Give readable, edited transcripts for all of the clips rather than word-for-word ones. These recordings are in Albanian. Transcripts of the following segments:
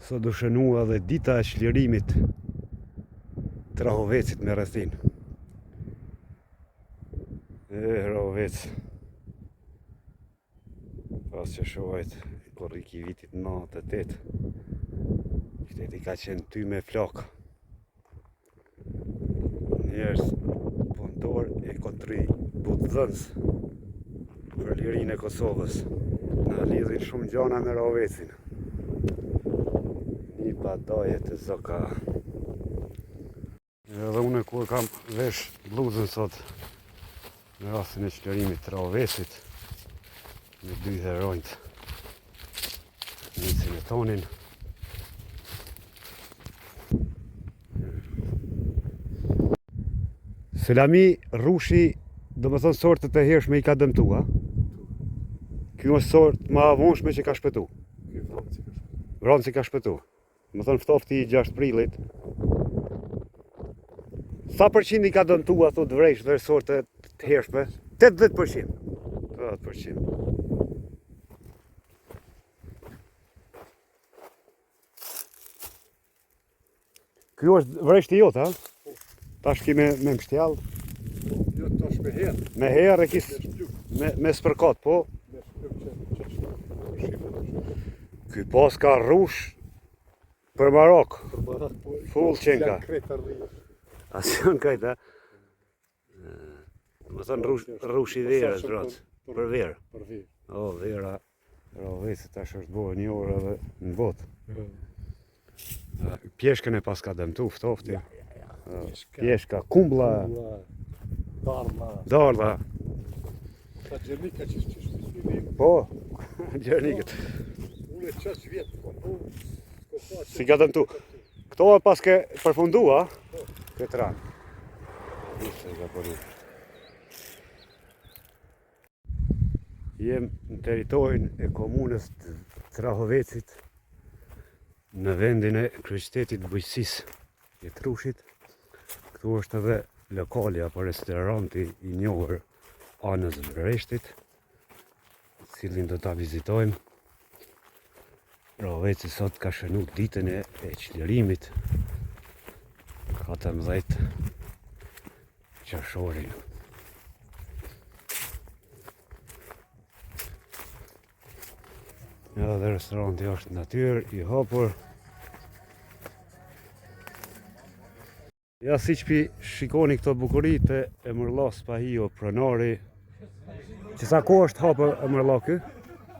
Sot do shënua dhe dita e çlirimit të Rahovecit me rrethin. Rahovec. Pas që shohajt korrik I vitit 98. Qyteti ka qenë ty me flak. Njerëz punëtor e kontri budhënës për lirinë e Kosovës. Na lidhin shumë gjana me Rahovecin. Një badaje të zoka. Edhe une kur kam vesh bluzën sot në rastin e çlirimit të Rahovecit me dy heronjt Nicin e Tonin. Selami Rushi, do më thonë sortët e hershme I ka dëmtua. Kjo është sort ma avonshme që ka shpëtu. Vranci ka shpëtu. Më thonë ftofti I 6 prillit. Sa përqind I ka dëmtua, thot vrejsh dhe sortët të hershme? 80%. 80%. Kjo është vrejsh të jotë, ha? Tash ki me mshtjall. Jo, tash me herë. Me herë e kis me spërkat, po. Ky pas ka rrush për Marok. Full qenka. Asion kajt, ha? Më thënë rrush I verës, drotë. Për verë. O, vera. Rahovecit tash është bërë një orë edhe në botë. Pjeshkën e pas ka dëmtu, ftofti. Pjeshka, kumbla, darda. Ta gjernika që shpishmi. Po, gjernikët. Unë e qaq vjetë. Si ka dëmtu. Këto pas ke përfundua, këtë ranë. Jem në teritorin e komunës të Rahovecit, në vendin e kryeqytetit bujqësisë I Trushit. Këtu është edhe lokali apo restoranti I njohur anës Vreshtit, cilin do ta vizitojmë. Rahoveci sot ka shënuar ditën e çlirimit 14 qershorin. Ja, dhe restoranti është në natyrë I hapur. Ja, si që shikoni këto bukurit e Emërllas Pahio pronari. Që sa ko është hapër Emërlla kë?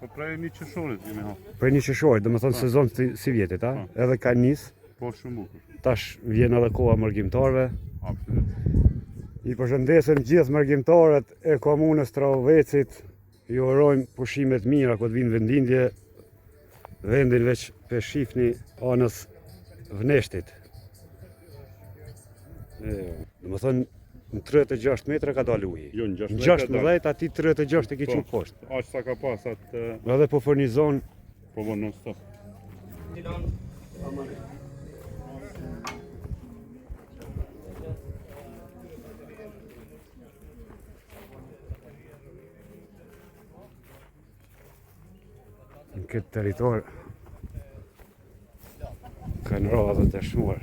Po prej një qershorit jemi hapë. Prej një qershorit, dhe më thonë sezon si vjetit, a? Edhe ka njës. Po shumë bukur. Tash vjen edhe koha mërgjimtarve. Absolut. I përshëndesim gjithë mërgjimtarët e komunës të Rahovecit. Ju urojmë pushimet mira kur të vinë vendindje. Vendin veç pe shifni anës Vneshtit. Dhe më thënë, në 36 metra ka dalë uji. Jo, në 16, ati 36 e ki qenë poshtë. Aq sa ka pas atë. Edhe po furnizon. Po non stop. Në këtë territor kanë radhë të shmuar.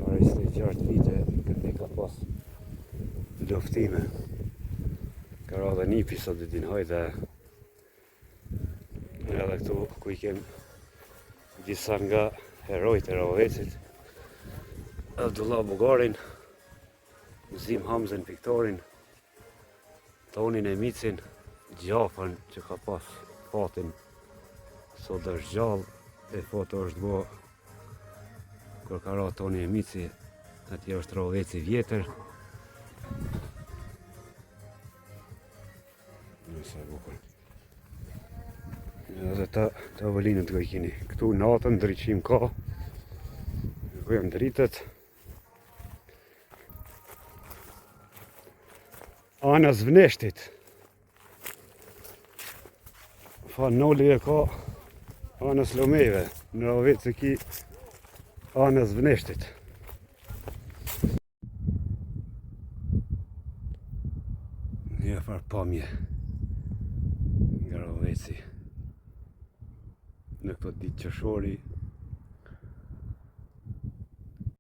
Para 26 vite këtë ka pas luftime. Ka radhë nipi sot dhe din hajde. Edhe këtu ku I kem disa nga herojt e Rahovecit. Abdullah Bugarin, Mzim Hamzen Piktorin, Tonin e Micin, Gjafën që ka pas fatin. Sot është gjallë e foto është bo kur ka ra Toni e Mici, atje është Rahoveci vjetër. Nëse bukur. Edhe ta avëlinët ku I kini. Këtu natën ndriqim ka. Ku jam dritet. Anës Vneshtit. Fanoli e ka anës Lomeve, në Rahovec e ki anës Vneshtit. Një farë pamje nga Rahoveci. Në këto ditë qershori